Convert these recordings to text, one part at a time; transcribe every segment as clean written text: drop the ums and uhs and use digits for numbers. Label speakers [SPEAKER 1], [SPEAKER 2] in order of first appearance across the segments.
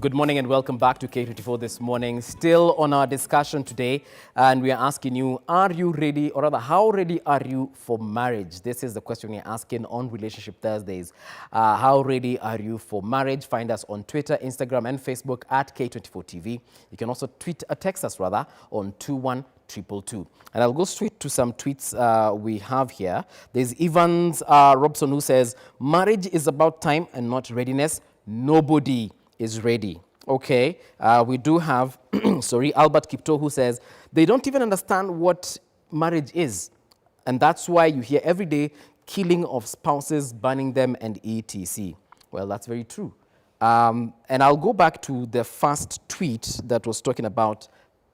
[SPEAKER 1] Good morning and welcome back to K24 this morning. Still on our discussion today, and we are asking you, are you ready, or rather, how ready are you for marriage? This is the question we're asking on Relationship Thursdays. How ready are you for marriage? Find us on Twitter, Instagram, and Facebook at K24TV. You can also text us rather on 21222. And I'll go straight to some tweets we have here. There's Evans Robson who says, marriage is about time and not readiness. Nobody is ready. Okay, we do have, Albert Kipto who says, they don't even understand what marriage is. And that's why you hear every day killing of spouses, banning them, and etc. Well, that's very true. And I'll go back to the first tweet that was talking about,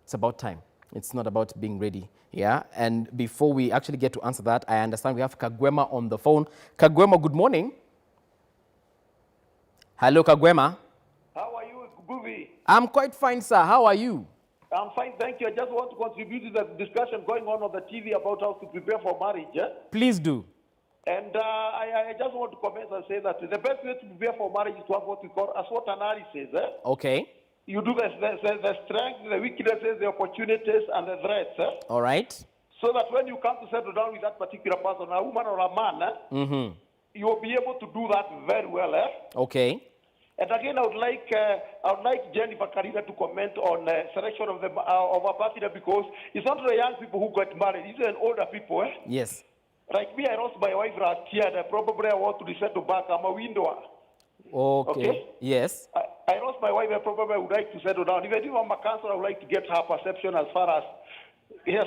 [SPEAKER 1] it's about time. It's not about being ready. Yeah, and before we actually get to answer that, I understand we have Kagwema on the phone. Kagwema, good morning. Hello, Kagwema.
[SPEAKER 2] How are you, Guvi?
[SPEAKER 1] I'm quite fine, sir. How are you?
[SPEAKER 2] I'm fine, thank you. I just want to contribute to the discussion going on the TV about how to prepare for marriage.
[SPEAKER 1] Please do.
[SPEAKER 2] And I just want to comment and say that the best way to prepare for marriage is to have what we call a SWOT analysis.
[SPEAKER 1] Okay.
[SPEAKER 2] You do the strengths, the weaknesses, the opportunities, and the threats.
[SPEAKER 1] All right.
[SPEAKER 2] So that when you come to settle down with that particular person, a woman or a man, you'll be able to do that very well.
[SPEAKER 1] Okay.
[SPEAKER 2] And again, I would like Jennifer Karina to comment on selection of a partner, because it's not the young people who got married; it's the older people.
[SPEAKER 1] Yes.
[SPEAKER 2] Like me, I lost my wife last year, and probably I want to resettle back. I'm a widower.
[SPEAKER 1] Okay. Yes.
[SPEAKER 2] I lost my wife, and probably I would like to settle down. Even if I'm a counselor, I would like to get her perception as far as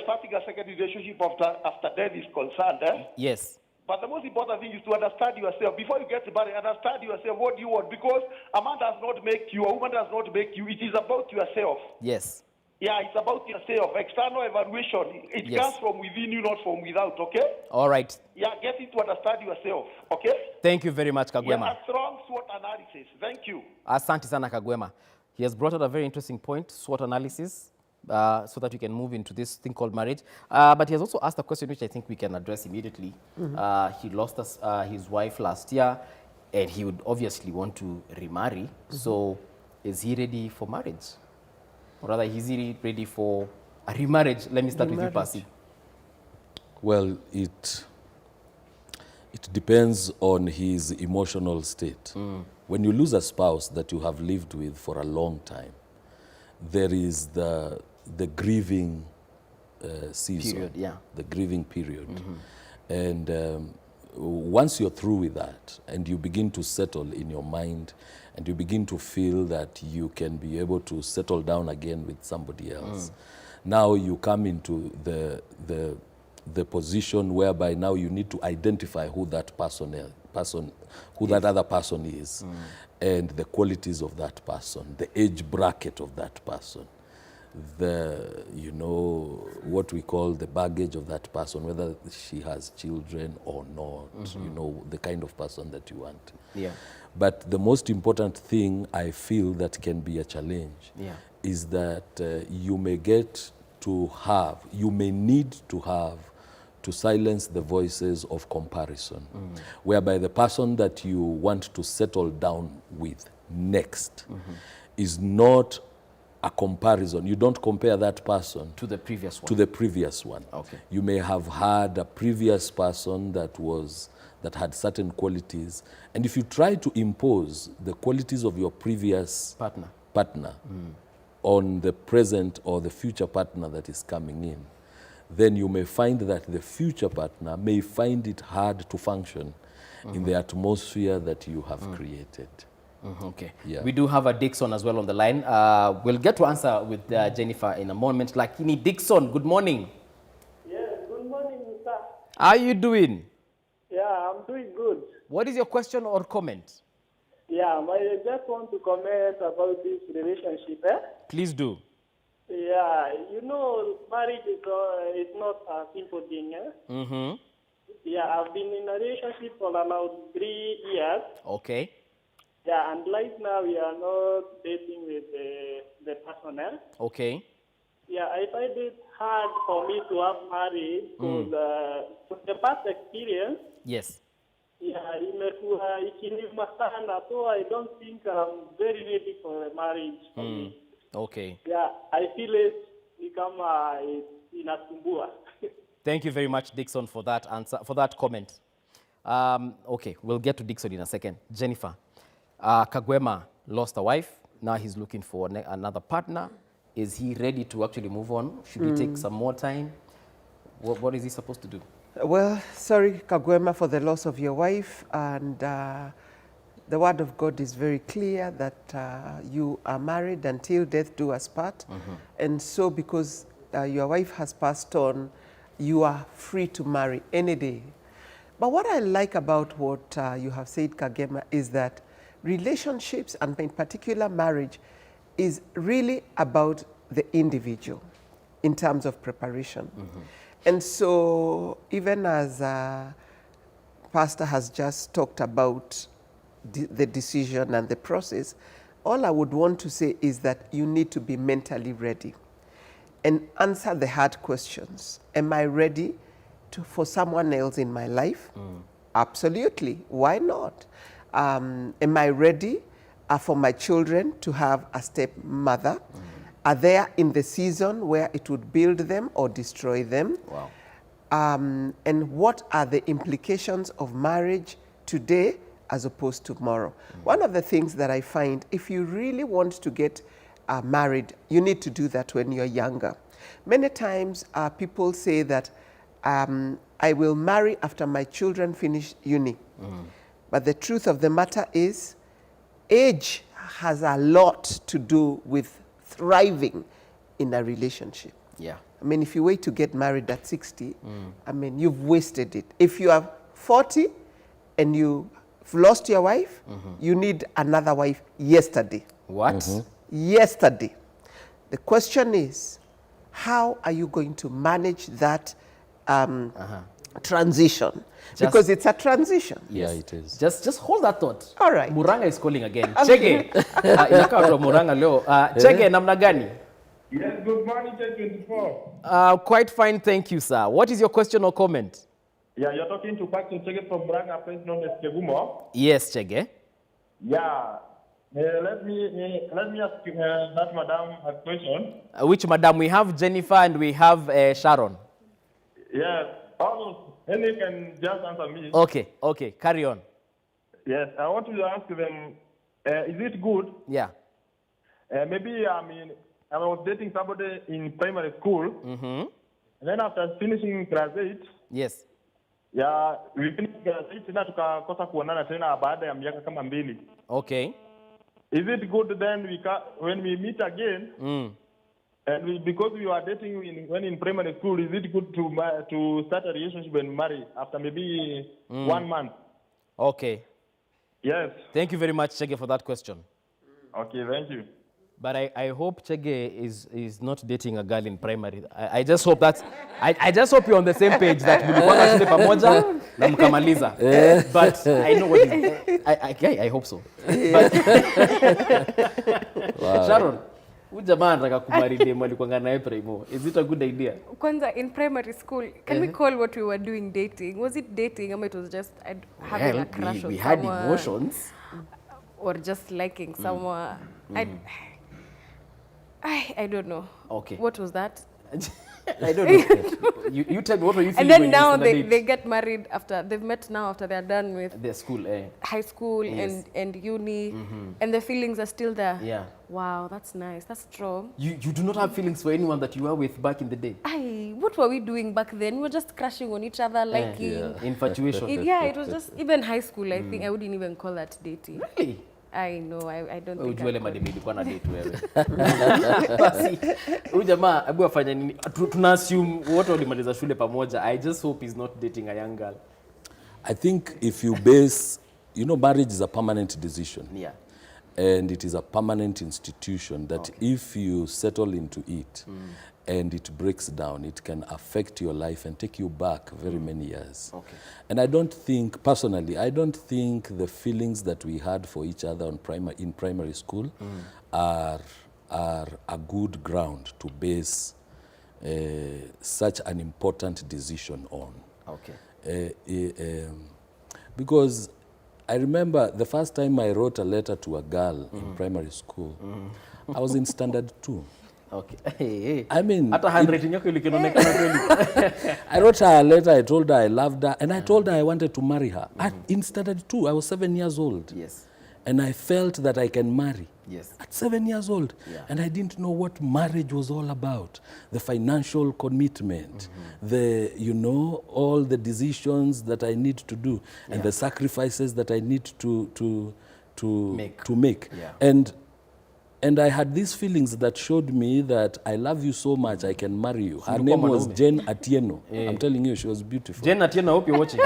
[SPEAKER 2] starting a second relationship after death is concerned.
[SPEAKER 1] Yes.
[SPEAKER 2] But the most important thing is to understand yourself. Before you get married, understand yourself, what you want. Because a man does not make you, a woman does not make you. It is about yourself.
[SPEAKER 1] Yes.
[SPEAKER 2] Yeah, it's about yourself. External evaluation, it comes from within you, not from without, okay?
[SPEAKER 1] All right.
[SPEAKER 2] Yeah, get it to understand yourself, okay?
[SPEAKER 1] Thank you very much, Kagwema.
[SPEAKER 2] Yeah, a strong SWOT analysis. Thank you.
[SPEAKER 1] Asante sana, Kagwema. He has brought out a very interesting point, SWOT analysis. So that we can move into this thing called marriage. But he has also asked a question which I think we can address immediately. He lost his wife last year, and he would obviously want to remarry. So is he ready for marriage? Or rather, is he ready for a remarriage? Let me start with you, Pasi.
[SPEAKER 3] Well, it depends on his emotional state. When you lose a spouse that you have lived with for a long time, there is the grieving season,
[SPEAKER 1] period, yeah.
[SPEAKER 3] The grieving period. And once you're through with that and you begin to settle in your mind and you begin to feel that you can be able to settle down again with somebody else, now you come into the position whereby now you need to identify who that that other person is, and the qualities of that person, the age bracket of that person, what we call the baggage of that person, whether she has children or not, the kind of person that you want.
[SPEAKER 1] Yeah.
[SPEAKER 3] But the most important thing I feel that can be a challenge is that you may need to have to silence the voices of comparison, whereby the person that you want to settle down with next is not a comparison. You don't compare that person
[SPEAKER 1] to the previous one.
[SPEAKER 3] To the previous one.
[SPEAKER 1] Okay.
[SPEAKER 3] You may have had a previous person that had certain qualities, and if you try to impose the qualities of your previous partner on the present or the future partner that is coming in, then you may find that the future partner may find it hard to function in the atmosphere that you have created.
[SPEAKER 1] Okay.
[SPEAKER 3] Yeah.
[SPEAKER 1] We do have a Dixon as well on the line. We'll get to answer with Jennifer in a moment. Lakini Dixon, good morning.
[SPEAKER 4] Yes, good morning, sir.
[SPEAKER 1] How are you doing?
[SPEAKER 4] Yeah, I'm doing good.
[SPEAKER 1] What is your question or comment?
[SPEAKER 4] Yeah, I just want to comment about this relationship.
[SPEAKER 1] Please do.
[SPEAKER 4] Yeah, marriage is not a simple thing. Yeah, I've been in a relationship for about 3 years.
[SPEAKER 1] Okay.
[SPEAKER 4] Yeah, and right now we are not dating with the personnel.
[SPEAKER 1] Okay.
[SPEAKER 4] Yeah, I find it hard for me to have married because from the past experience.
[SPEAKER 1] Yes.
[SPEAKER 4] Yeah, imekuwa ikiniuma sana, so I don't think I'm very ready for a marriage for me.
[SPEAKER 1] Okay.
[SPEAKER 4] Yeah, I feel it ni kama inasumbua.
[SPEAKER 1] Thank you very much, Dixon, for that answer, for that comment. Okay, we'll get to Dixon in a second. Jennifer, Kagwema lost a wife. Now he's looking for another partner. Is he ready to actually move on? Should he take some more time? What is he supposed to do?
[SPEAKER 5] Well, sorry, Kagwema, for the loss of your wife. And the word of God is very clear that you are married until death do us part. And so because your wife has passed on, you are free to marry any day. But what I like about what you have said, Kagema, is that relationships, and in particular marriage, is really about the individual in terms of preparation. And so even as Pastor has just talked about the decision and the process, all I would want to say is that you need to be mentally ready and answer the hard questions. Am I ready for someone else in my life? Absolutely. Why not? Am I ready for my children to have a stepmother? Are they in the season where it would build them or destroy them?
[SPEAKER 1] Wow.
[SPEAKER 5] And what are the implications of marriage today as opposed to tomorrow? One of the things that I find, if you really want to get married, you need to do that when you're younger. Many times people say that I will marry after my children finish uni. But the truth of the matter is, age has a lot to do with thriving in a relationship.
[SPEAKER 1] Yeah.
[SPEAKER 5] I mean, if you wait to get married at 60, I mean, you've wasted it. If you are 40 and you've lost your wife, you need another wife yesterday.
[SPEAKER 1] What?
[SPEAKER 5] Yesterday. The question is, how are you going to manage that transition? Because it's a transition.
[SPEAKER 3] Yeah, it is.
[SPEAKER 1] Just hold that thought.
[SPEAKER 5] All right.
[SPEAKER 1] Muranga is calling again. Chege. Inakaa watu wa Muranga leo. Chege, namna gani?
[SPEAKER 2] Yes, good morning, J24.
[SPEAKER 1] Quite fine, thank you, sir. What is your question or comment?
[SPEAKER 2] Yeah, you're talking to Paxton Chege from Branga, place known as Kegumo.
[SPEAKER 1] Yes, Chege.
[SPEAKER 2] Yeah. Let me ask that madam a question.
[SPEAKER 1] Which madam? We have Jennifer and we have Sharon.
[SPEAKER 2] Yes. Also, Henry can just answer me.
[SPEAKER 1] Okay, carry on.
[SPEAKER 2] Yes, I want to ask them, is it good?
[SPEAKER 1] Yeah.
[SPEAKER 2] Maybe, I was dating somebody in primary school. And then after finishing class 8,
[SPEAKER 1] Yes.
[SPEAKER 2] yeah, we finished class 8, tena tukakosa kuonana tena baada ya miaka kama 2.
[SPEAKER 1] Okay.
[SPEAKER 2] Is it good then when we meet again, and because we were dating when in primary school, is it good to start a relationship and marry after maybe 1 month?
[SPEAKER 1] Okay.
[SPEAKER 2] Yes.
[SPEAKER 1] Thank you very much, Chege, for that question.
[SPEAKER 2] Okay, thank you.
[SPEAKER 1] But I hope Chege is not dating a girl in primary. I just hope that I just hope you're on the same page that mlipanga shule pamoja na mkamaliza. But I know what I hope so. But Sharon, huyu jamaa anataka kumari dem alikuwa naye primo. Is it a good idea?
[SPEAKER 6] Kwanza in primary school, can we call what we were doing dating? Was it dating or it was just having a crush on
[SPEAKER 1] we had
[SPEAKER 6] someone?
[SPEAKER 1] emotions.
[SPEAKER 6] Or just liking someone? I don't know.
[SPEAKER 1] Okay.
[SPEAKER 6] What was that?
[SPEAKER 1] I don't know. you tell me, what were you feeling?
[SPEAKER 6] And then
[SPEAKER 1] when
[SPEAKER 6] now
[SPEAKER 1] you
[SPEAKER 6] they get married after they've met now after they're done with
[SPEAKER 1] their school,
[SPEAKER 6] high school
[SPEAKER 1] Yes.
[SPEAKER 6] and uni, and the feelings are still there.
[SPEAKER 1] Yeah.
[SPEAKER 6] Wow, that's nice. That's strong.
[SPEAKER 1] You do not have feelings for anyone that you were with back in the day?
[SPEAKER 6] What were we doing back then? We were just crushing on each other, liking.
[SPEAKER 1] Infatuation.
[SPEAKER 6] It was just, even high school, I think I wouldn't even call that dating.
[SPEAKER 1] Really?
[SPEAKER 6] I know, I don't think
[SPEAKER 1] Ujue ile mademi ilikuwa na date wewe. Basi, huyu jamaa hebu afanye nini? Tuna assume wote walimaliza shule pamoja. I just hope he's not dating a young girl.
[SPEAKER 3] I think if you base, marriage is a permanent decision.
[SPEAKER 1] Yeah.
[SPEAKER 3] And it is a permanent institution that if you settle into it and it breaks down, it can affect your life and take you back very many years.
[SPEAKER 1] Okay.
[SPEAKER 3] And I don't think, personally, I don't think the feelings that we had for each other in primary school are a good ground to base such an important decision on.
[SPEAKER 1] Okay.
[SPEAKER 3] Because I remember the first time I wrote a letter to a girl in primary school, I was in standard 2.
[SPEAKER 1] Okay. Hey.
[SPEAKER 3] I mean,
[SPEAKER 1] Hata handwriting yako ilionekana kweli.
[SPEAKER 3] I wrote her a letter, I told her I loved her, and I told her I wanted to marry her. In standard 2, I was 7 years old.
[SPEAKER 1] Yes.
[SPEAKER 3] And I felt that I can marry.
[SPEAKER 1] Yes.
[SPEAKER 3] At 7 years old.
[SPEAKER 1] Yeah.
[SPEAKER 3] And I didn't know what marriage was all about. The financial commitment, the, you know, all the decisions that I need to do, and the sacrifices that I need to make.
[SPEAKER 1] Yeah.
[SPEAKER 3] And I had these feelings that showed me that I love you so much, I can marry you. Her name was Jane Atieno. I'm telling you, she was beautiful.
[SPEAKER 1] Jen Atieno, I hope you're watching.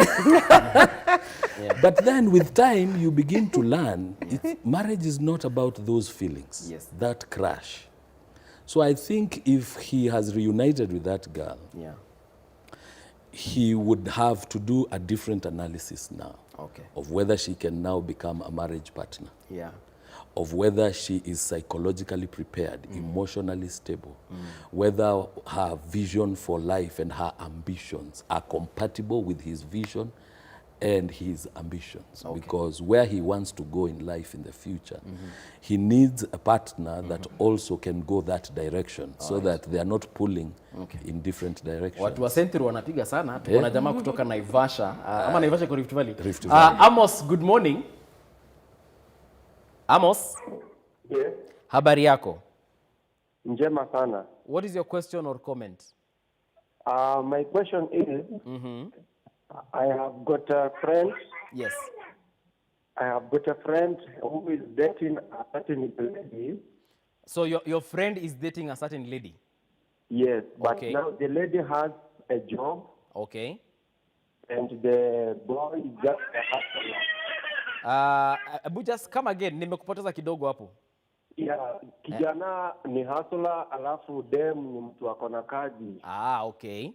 [SPEAKER 3] But then with time, you begin to learn marriage is not about those feelings, that crash. So I think if he has reunited with that girl, he would have to do a different analysis now of whether she can now become a marriage partner.
[SPEAKER 1] Yeah.
[SPEAKER 3] Of whether she is psychologically prepared, emotionally stable, whether her vision for life and her ambitions are compatible with his vision and his ambitions. Because where he wants to go in life in the future, he needs a partner that also can go that direction so that they are not pulling in different directions.
[SPEAKER 1] Watu wa Century wanapiga sana. Tuko na jamaa kutoka Naivasha. Ama Naivasha kwa Rift Valley.
[SPEAKER 3] Rift Valley.
[SPEAKER 1] Amos, good morning. Amos?
[SPEAKER 7] Yes.
[SPEAKER 1] Habari yako?
[SPEAKER 7] Njema sana.
[SPEAKER 1] What is your question or comment?
[SPEAKER 7] My question is, I have got a friend.
[SPEAKER 1] Yes.
[SPEAKER 7] I have got a friend who is dating a certain lady.
[SPEAKER 1] So your friend is dating a certain lady?
[SPEAKER 7] Yes, but now the lady has a job.
[SPEAKER 1] Okay.
[SPEAKER 7] And the boy is just a hustler.
[SPEAKER 1] Abu, just come again. Nimekupoteza kidogo hapo.
[SPEAKER 7] Yeah, kijana ni hustler, alafu dem ni mtu akona kazi.
[SPEAKER 1] Okay.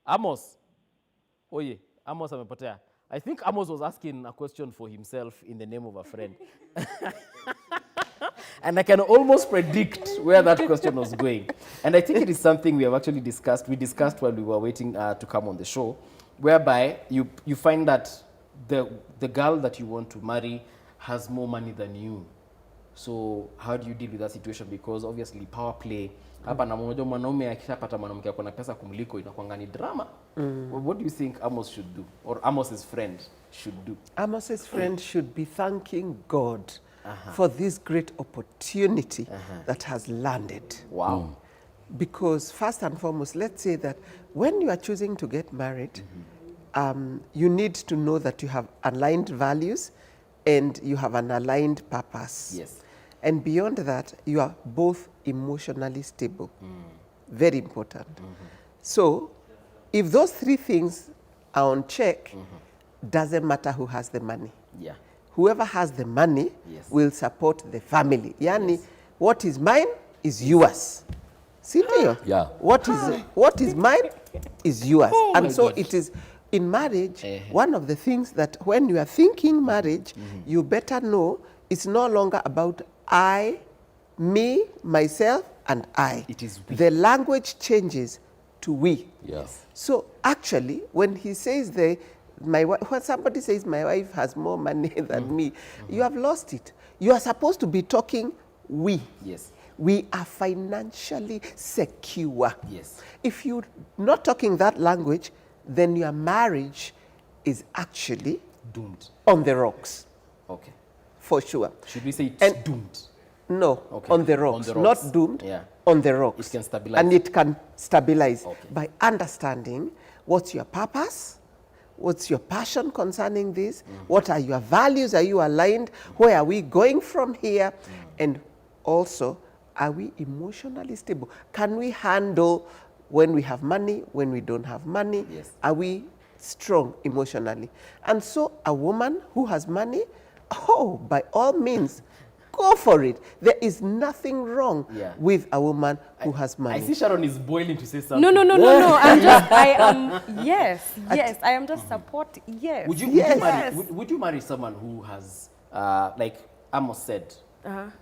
[SPEAKER 1] Amos. Oye, Amos amepotea. I think Amos was asking a question for himself in the name of a friend. And I can almost predict where that question was going. And I think it is something we have actually discussed. We discussed while we were waiting to come on the show, whereby you find that the girl that you want to marry has more money than you. So how do you deal with that situation? Because obviously power play, hapa na mmoja mwanaume akishapata mwanamke akona pesa kumliko inakuanga ni drama. What do you think Amos should do, or Amos's friend should do?
[SPEAKER 5] Amos's friend should be thanking God for this great opportunity that has landed.
[SPEAKER 1] Wow.
[SPEAKER 5] Because first and foremost, let's say that when you are choosing to get married, you need to know that you have aligned values and you have an aligned purpose.
[SPEAKER 1] Yes.
[SPEAKER 5] And beyond that, you are both emotionally stable. Very important. So if those three things are on check, doesn't matter who has the money.
[SPEAKER 1] Yeah.
[SPEAKER 5] Whoever has the money will support the family. Yani, what is mine is yours. See,
[SPEAKER 3] Yeah.
[SPEAKER 5] What is mine is yours. And so
[SPEAKER 1] gosh.
[SPEAKER 5] it is in marriage, one of the things that when you are thinking marriage, you better know it's no longer about I, me, myself, and I.
[SPEAKER 1] It is we.
[SPEAKER 5] The language changes to we.
[SPEAKER 3] Yes.
[SPEAKER 5] So actually, when he says when somebody says my wife has more money than me, you have lost it. You are supposed to be talking we.
[SPEAKER 1] Yes.
[SPEAKER 5] We are financially secure.
[SPEAKER 1] Yes.
[SPEAKER 5] If you're not talking that language, then your marriage is actually
[SPEAKER 1] Doomed.
[SPEAKER 5] on the rocks,
[SPEAKER 1] Okay.
[SPEAKER 5] for sure.
[SPEAKER 1] Should we say it's doomed?
[SPEAKER 5] No,
[SPEAKER 1] Okay.
[SPEAKER 5] on the rocks,
[SPEAKER 1] On the rocks.
[SPEAKER 5] not doomed,
[SPEAKER 1] Yeah.
[SPEAKER 5] on the rocks.
[SPEAKER 1] It can stabilize.
[SPEAKER 5] And it can stabilize
[SPEAKER 1] Okay.
[SPEAKER 5] by understanding what's your purpose, what's your passion concerning this, what are your values, are you aligned, where are we going from here, and also, are we emotionally stable? Can we handle when we have money, when we don't have money?
[SPEAKER 1] Yes.
[SPEAKER 5] Are we strong emotionally? And so a woman who has money, by all means, go for it. There is nothing wrong with a woman who has money.
[SPEAKER 1] I see Sharon is boiling to say something.
[SPEAKER 6] No. Yes, I am just support. Yes.
[SPEAKER 1] Would you marry someone who has, like Amos said,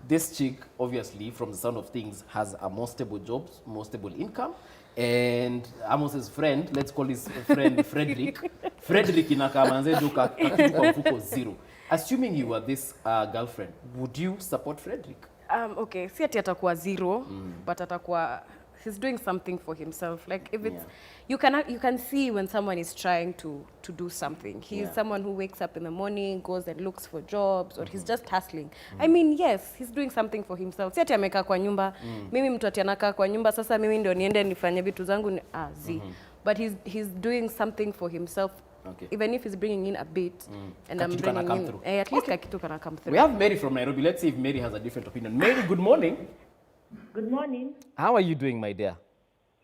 [SPEAKER 1] this chick, obviously, from the sound of things, has a more stable job, more stable income, and Amos's friend, let's call his friend Frederick. Frederick inakamanzeduka kwa mfuko 0. Assuming you were this girlfriend, would you support Frederick?
[SPEAKER 6] Okay, si ati atakuwa 0, but atakuwa he's doing something for himself. Like if it's you can see when someone is trying to do something. He's someone who wakes up in the morning, goes and looks for jobs, or he's just hustling. I mean, yes, he's doing something for himself. Si ati amekaa kwa nyumba. Mimi mtu ati anakaa kwa nyumba, sasa mimi ndio niende nifanye vitu zangu but he's doing something for himself.
[SPEAKER 1] Okay.
[SPEAKER 6] Even if he's bringing in a bit, and I'm bringing in, at least kakitu kana come through.
[SPEAKER 1] We have Mary from Nairobi. Let's see if Mary has a different opinion. Mary, good morning.
[SPEAKER 8] Good morning.
[SPEAKER 1] How are you doing, my dear?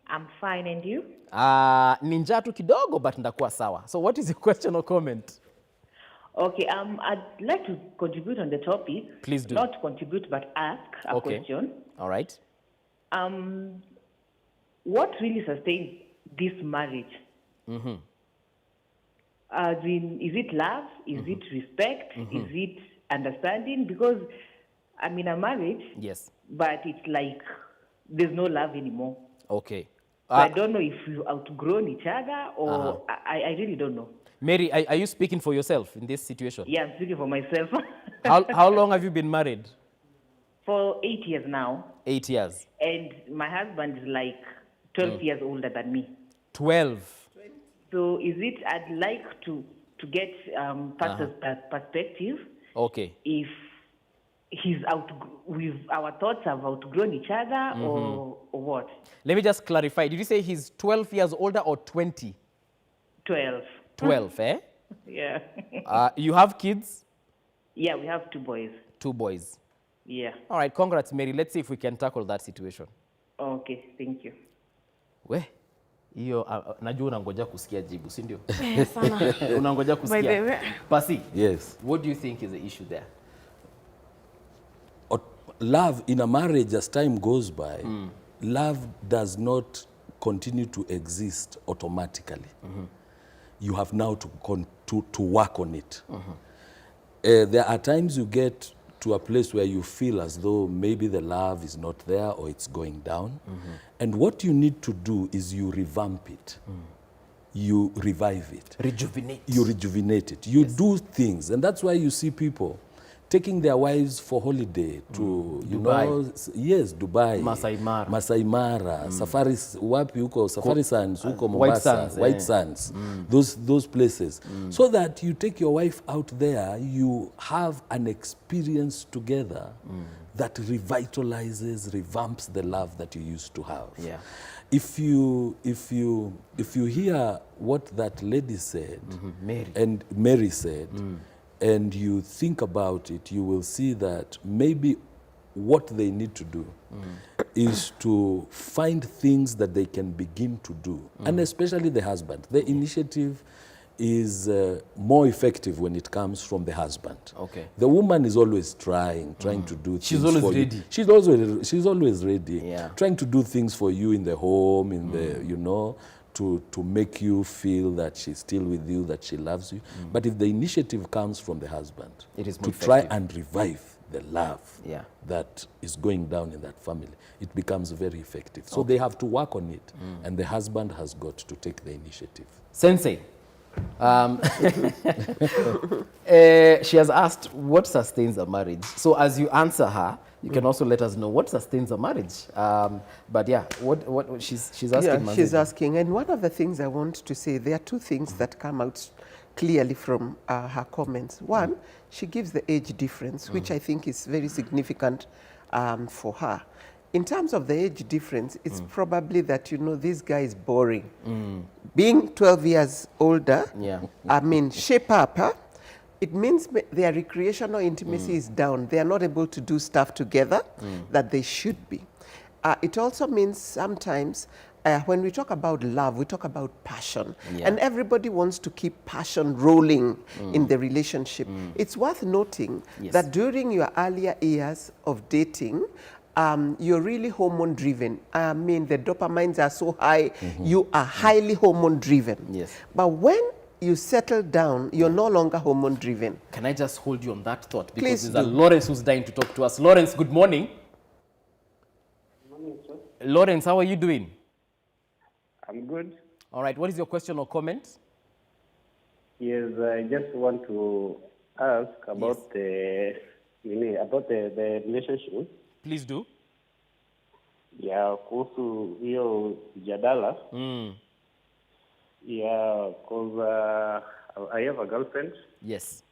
[SPEAKER 8] I'm fine, and you?
[SPEAKER 1] Ninja tu kidogo, but ndakuwa sawa. So what is your question or comment?
[SPEAKER 8] Okay, I'd like to contribute on the topic.
[SPEAKER 1] Please do.
[SPEAKER 8] Not contribute, but ask a question.
[SPEAKER 1] All right.
[SPEAKER 8] What really sustains this marriage? As in, is it love? Is it respect? Is it understanding? Because I'm in a marriage.
[SPEAKER 1] Yes.
[SPEAKER 8] But it's like there's no love anymore.
[SPEAKER 1] Okay.
[SPEAKER 8] So I don't know if you've outgrown each other or I really don't know.
[SPEAKER 1] Mary, are you speaking for yourself in this situation?
[SPEAKER 8] Yeah, I'm speaking for myself.
[SPEAKER 1] How long have you been married?
[SPEAKER 8] For 8 years now. 8
[SPEAKER 1] years.
[SPEAKER 8] And my husband is like 12 years older than me. 12. So is it, I'd like to get pastor's perspective.
[SPEAKER 1] Okay.
[SPEAKER 8] If our thoughts have outgrown each other or what?
[SPEAKER 1] Let me just clarify. Did you say he's 12 years older or 20?
[SPEAKER 8] 12.
[SPEAKER 1] 12, eh?
[SPEAKER 8] Yeah.
[SPEAKER 1] You have kids?
[SPEAKER 8] Yeah, we have 2 boys.
[SPEAKER 1] 2 boys.
[SPEAKER 8] Yeah.
[SPEAKER 1] All right, congrats, Mary. Let's see if we can tackle that situation.
[SPEAKER 8] Okay, thank you.
[SPEAKER 1] Hiyo najua unangoja kusikia jibu, si ndio?
[SPEAKER 6] Sana.
[SPEAKER 1] Unangoja kusikia. Pasi.
[SPEAKER 3] Yes.
[SPEAKER 1] What do you think is the issue there?
[SPEAKER 3] Love in a marriage, as time goes by, love does not continue to exist automatically. You have now to work on it. There are times you get to a place where you feel as though maybe the love is not there or it's going down. And what you need to do is you revamp it. You revive it.
[SPEAKER 1] Rejuvenate.
[SPEAKER 3] You rejuvenate it. You do things. And that's why you see people taking their wives for holiday to, Dubai. Masai Mara. Safaris, wapi huko, Safari Sands, huko Mombasa, White Sands, those places. So that you take your wife out there, you have an experience together that revitalizes, revamps the love that you used to have.
[SPEAKER 1] Yeah.
[SPEAKER 3] If you hear what that lady said, Mary said, and you think about it, you will see that maybe what they need to do is to find things that they can begin to do. And especially the husband. The initiative is more effective when it comes from the husband. Okay. The woman is always trying to do things for you. She's always ready. She's always ready. Yeah. Trying to do things for you in the home, in the, to make you feel that she's still with you, that she loves you. But if the initiative comes from the husband, it is to try and revive the love that is going down in that family, it becomes very effective. So they have to work on it, and the husband has got to take the initiative.
[SPEAKER 1] Sensei, she has asked what sustains a marriage. So as you answer her, you can also let us know what sustains a marriage. But yeah, what she's asking.
[SPEAKER 5] Yeah, she's asking. And one of the things I want to say, there are 2 things that come out clearly from her comments. One, she gives the age difference, which I think is very significant for her. In terms of the age difference, it's probably that, this guy is boring. Being 12 years older, I mean, shape up, huh? It means their recreational intimacy is down. They are not able to do stuff together that they should be. It also means sometimes when we talk about love, we talk about passion. And everybody wants to keep passion rolling in the relationship. It's worth noting that during your earlier years of dating, you're really hormone driven. I mean, the dopamines are so high, you are highly hormone driven. Yes. But when you settle down, you're no longer hormone driven.
[SPEAKER 1] Can I just hold you on that thought? Because
[SPEAKER 5] Please
[SPEAKER 1] there's a Lawrence who's dying to talk to us. Lawrence, good morning.
[SPEAKER 9] Good morning, sir.
[SPEAKER 1] Lawrence, how are you doing?
[SPEAKER 9] I'm good.
[SPEAKER 1] All right, what is your question or comment?
[SPEAKER 9] Yes, I just want to ask about the relationship.
[SPEAKER 1] Please do.
[SPEAKER 9] Yeah, kuhusu hiyo jadala. Yeah, because I have a girlfriend.
[SPEAKER 1] Yes.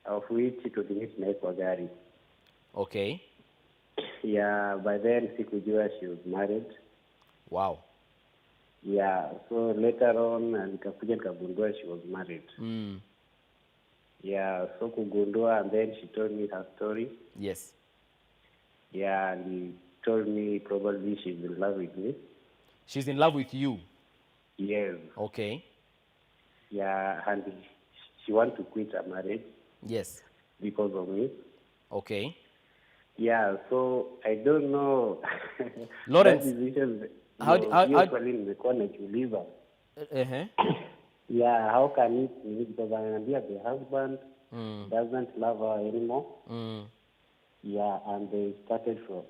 [SPEAKER 9] Of which tulimit naye kwa gari.
[SPEAKER 1] Okay.
[SPEAKER 9] Yeah, by then sikujua she was married.
[SPEAKER 1] Wow.
[SPEAKER 9] Yeah, so later on nikakuja nikagundua she was married. Yeah, so kugundua, and then she told me her story.
[SPEAKER 1] Yes.
[SPEAKER 9] Yeah, and he told me probably she's in love with me.
[SPEAKER 1] She's in love with you?
[SPEAKER 9] Yes.
[SPEAKER 1] Okay.
[SPEAKER 9] Yeah, and she wants to quit her marriage.
[SPEAKER 1] Yes.
[SPEAKER 9] Because of me.
[SPEAKER 1] Okay.
[SPEAKER 9] Yeah, so I don't know.
[SPEAKER 1] Lawrence,
[SPEAKER 9] how nimekuwa najiuliza. Yeah, how can it be? Because the husband doesn't love her anymore. Yeah, and they started from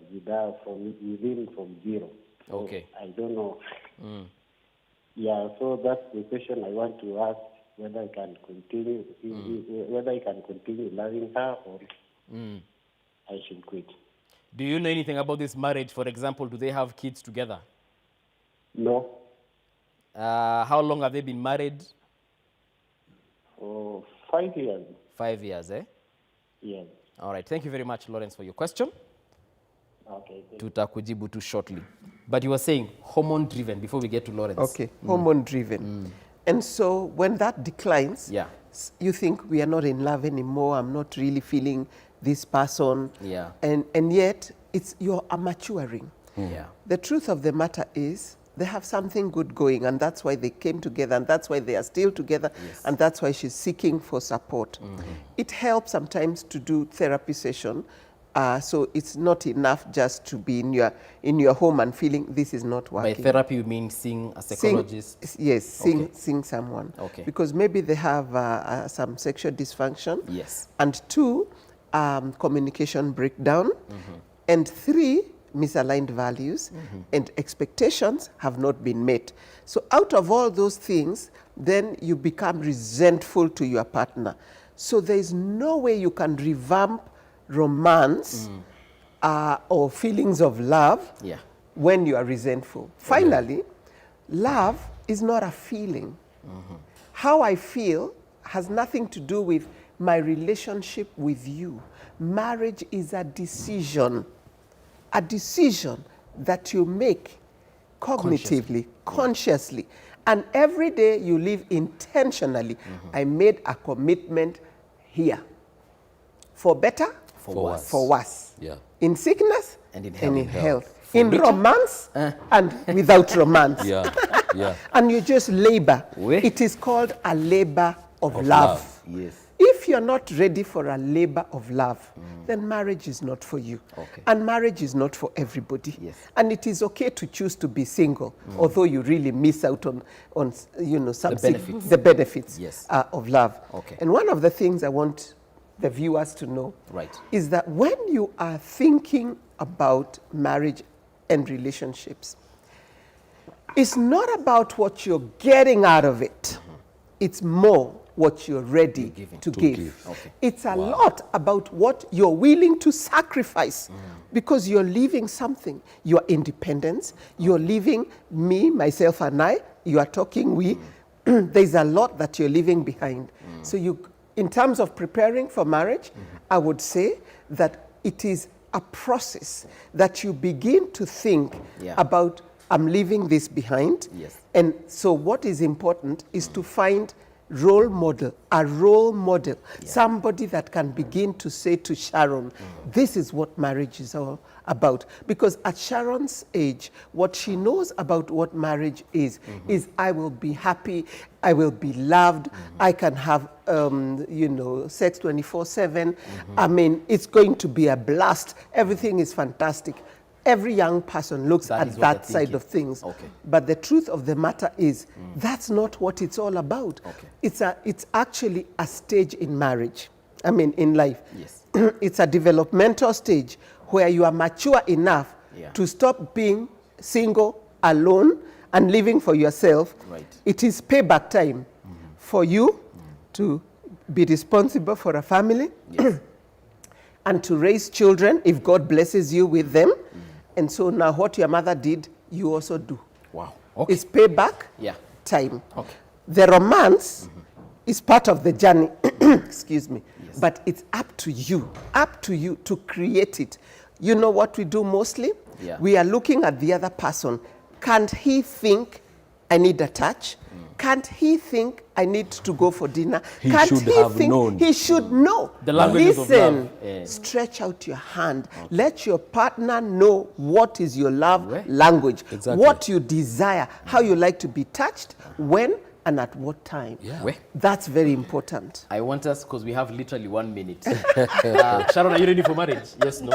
[SPEAKER 9] zero. So
[SPEAKER 1] okay.
[SPEAKER 9] I don't know. Yeah, so that's the question I want to ask, whether I can continue, whether I can continue loving her or I should quit.
[SPEAKER 1] Do you know anything about this marriage? For example, do they have kids together?
[SPEAKER 9] No.
[SPEAKER 1] How long have they been married?
[SPEAKER 9] Oh, 5 years.
[SPEAKER 1] 5 years, eh?
[SPEAKER 9] Yes.
[SPEAKER 1] All right. Thank you very much, Lawrence, for your question.
[SPEAKER 9] Okay.
[SPEAKER 1] Tutakujibu tu shortly. But you were saying hormone-driven before we get to Lawrence.
[SPEAKER 5] Okay, hormone-driven. And so when that declines, you think we are not in love anymore, I'm not really feeling this person.
[SPEAKER 1] Yeah.
[SPEAKER 5] And yet, you're maturing.
[SPEAKER 1] Yeah.
[SPEAKER 5] The truth of the matter is, they have something good going, and that's why they came together, and that's why they are still together, and that's why she's seeking for support. It helps sometimes to do therapy session, so it's not enough just to be in your home and feeling this is not working.
[SPEAKER 1] By therapy, you mean seeing a psychologist?
[SPEAKER 5] Seeing someone.
[SPEAKER 1] Okay.
[SPEAKER 5] Because maybe they have some sexual dysfunction.
[SPEAKER 1] Yes.
[SPEAKER 5] And 2, communication breakdown. And 3, misaligned values and expectations have not been met. So out of all those things, then you become resentful to your partner. So there is no way you can revamp romance or feelings of love when you are resentful. Finally, love is not a feeling. How I feel has nothing to do with my relationship with you. Marriage is a decision that you make cognitively, consciously. And every day you live intentionally. I made a commitment here. For better,
[SPEAKER 3] for
[SPEAKER 5] worse.
[SPEAKER 3] Yeah.
[SPEAKER 5] In sickness
[SPEAKER 1] and in
[SPEAKER 5] health. In romance and without romance.
[SPEAKER 3] Yeah.
[SPEAKER 5] And you just labor. It is called a labor of love.
[SPEAKER 1] Yes.
[SPEAKER 5] If you're not ready for a labor of love, then marriage is not for you.
[SPEAKER 1] Okay.
[SPEAKER 5] And marriage is not for everybody.
[SPEAKER 1] Yes.
[SPEAKER 5] And it is okay to choose to be single, although you really miss out on some the benefits of love.
[SPEAKER 1] Okay.
[SPEAKER 5] And one of the things I want the viewers to know is that when you are thinking about marriage and relationships, it's not about what you're getting out of it. It's more what you're ready to give.
[SPEAKER 1] Okay.
[SPEAKER 5] It's a lot about what you're willing to sacrifice because you're leaving something. Your independence, you're leaving me, myself, and I. You are talking we. There's a lot that you're leaving behind. So in terms of preparing for marriage, I would say that it is a process that you begin to think about, I'm leaving this behind.
[SPEAKER 1] Yes.
[SPEAKER 5] And so what is important is to find a role model, somebody that can begin to say to Sharon, this is what marriage is all about. Because at Sharon's age, what she knows about what marriage is I will be happy, I will be loved, I can have sex 24/7. I mean, it's going to be a blast. Everything is fantastic. Every young person looks at that side of things.
[SPEAKER 1] Okay.
[SPEAKER 5] But the truth of the matter is, that's not what it's all about.
[SPEAKER 1] Okay.
[SPEAKER 5] It's actually a stage in marriage. I mean, in life.
[SPEAKER 1] Yes.
[SPEAKER 5] It's a developmental stage where you are mature enough to stop being single, alone, and living for yourself,
[SPEAKER 1] Right.
[SPEAKER 5] it is payback time for you to be responsible for a family and to raise children if God blesses you with them. And so now what your mother did, you also do.
[SPEAKER 1] Wow. Okay.
[SPEAKER 5] It's payback time.
[SPEAKER 1] Okay.
[SPEAKER 5] The romance is part of the journey, excuse me, but it's up to you to create it. You know what we do mostly?
[SPEAKER 1] Yeah.
[SPEAKER 5] We are looking at the other person. Can't he think I need a touch? Can't he think I need to go for dinner? Can't
[SPEAKER 3] should have known.
[SPEAKER 5] He should know.
[SPEAKER 1] The languages of
[SPEAKER 5] Listen,
[SPEAKER 1] love.
[SPEAKER 5] stretch out your hand. Let your partner know what is your love language,
[SPEAKER 3] Exactly.
[SPEAKER 5] what you desire, how you like to be touched, when and at what time.
[SPEAKER 1] Where?
[SPEAKER 5] That's very important.
[SPEAKER 1] I want us, because we have literally 1 minute. Sharon, are you ready for marriage? Yes, no?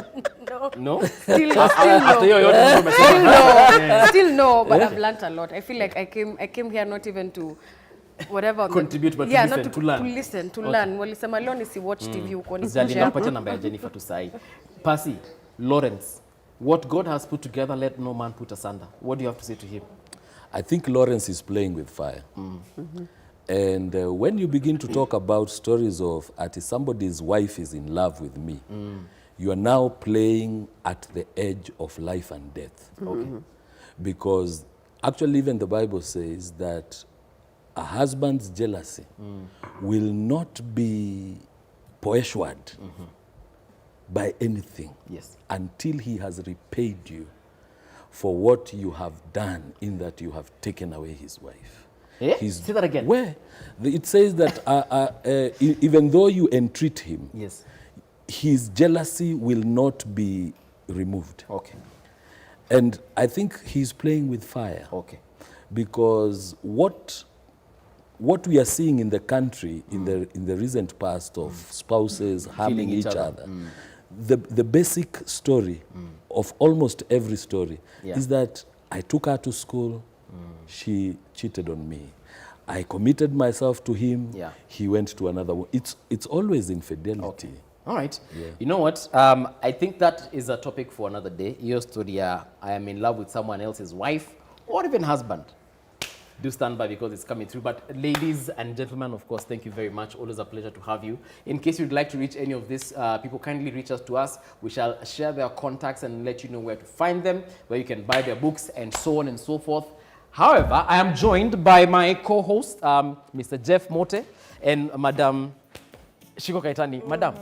[SPEAKER 1] No?
[SPEAKER 6] Still
[SPEAKER 1] After
[SPEAKER 6] no.
[SPEAKER 1] your own
[SPEAKER 6] Still no, but I've learned a lot. I feel like I came here not even to whatever.
[SPEAKER 1] Contribute, but to
[SPEAKER 6] yeah,
[SPEAKER 1] listen,
[SPEAKER 6] not
[SPEAKER 1] to learn.
[SPEAKER 6] To listen, to learn. Walisema leo nisi watch TV huko
[SPEAKER 1] Zali, nakupatia namba ya Jennifer to say. Percy, Lawrence, what God has put together, let no man put asunder. What do you have to say to him?
[SPEAKER 3] I think Lawrence is playing with fire. And when you begin to talk about stories of somebody's wife is in love with me, you are now playing at the edge of life and death.
[SPEAKER 1] Okay.
[SPEAKER 3] Because actually even the Bible says that a husband's jealousy will not be pursued by anything until he has repaid you for what you have done in that you have taken away his wife.
[SPEAKER 1] Say that again.
[SPEAKER 3] Where? It says that even though you entreat him, his jealousy will not be removed.
[SPEAKER 1] Okay.
[SPEAKER 3] And I think he's playing with fire.
[SPEAKER 1] Okay.
[SPEAKER 3] Because what we are seeing in the country in the recent past of spouses harming each other, the basic story of almost every story is that I took her to school, she cheated on me. I committed myself to him, he went to another one. It's always infidelity.
[SPEAKER 1] Okay. All right. Yeah. You know what? I think that is a topic for another day. Your story, I am in love with someone else's wife or even husband. Do stand by because it's coming through. But ladies and gentlemen, of course, thank you very much. Always a pleasure to have you. In case you'd like to reach any of these people, kindly reach out to us. We shall share their contacts and let you know where to find them, where you can buy their books, and so on and so forth. However, I am joined by my co-host, Mr. Jeff Mote, and Madam Shiko Kaitani. Madam,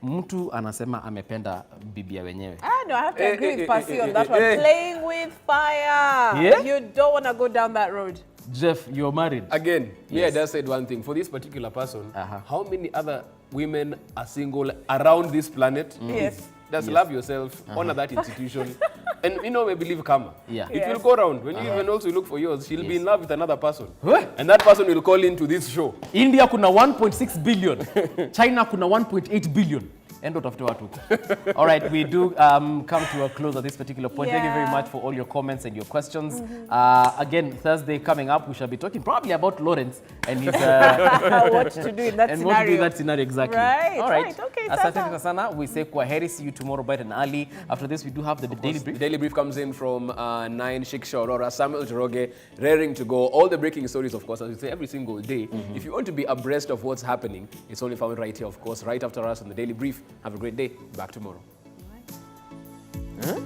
[SPEAKER 1] mtu anasema amependa bibia wenyewe.
[SPEAKER 10] No, I have to agree with Percy on that one. Playing with fire.
[SPEAKER 1] Yeah?
[SPEAKER 10] You don't want to go down that road.
[SPEAKER 1] Jeff, you're married.
[SPEAKER 11] Again, I just said one thing. For this particular person, how many other women are single around this planet?
[SPEAKER 10] Yes.
[SPEAKER 11] Just love yourself, honor that institution, and maybe leave karma.
[SPEAKER 1] Yeah.
[SPEAKER 11] It will go around. When you even also look for yours, she'll be in love with another person. And that person will call into this show.
[SPEAKER 1] India kuna 1.6 billion. China kuna 1.8 billion. End of watu. All right, we do come to a close at this particular point. Thank you very much for all your comments and your questions. Again, Thursday coming up, we shall be talking probably about Lawrence and his
[SPEAKER 10] what to do in that
[SPEAKER 1] and
[SPEAKER 10] scenario.
[SPEAKER 1] what to do in that scenario exactly.
[SPEAKER 10] Right.
[SPEAKER 1] All right.
[SPEAKER 10] Okay.
[SPEAKER 1] Asante sana. We say kwaheri. See you tomorrow bright and early. After this, we do have the daily brief.
[SPEAKER 11] The daily brief comes in from 9 Shiksha Aurora, Samuel Joroge, raring to go. All the breaking stories, of course, as we say every single day. If you want to be abreast of what's happening, it's only found right here, of course, right after us on the daily brief. Have a great day. Back tomorrow.
[SPEAKER 1] Huh?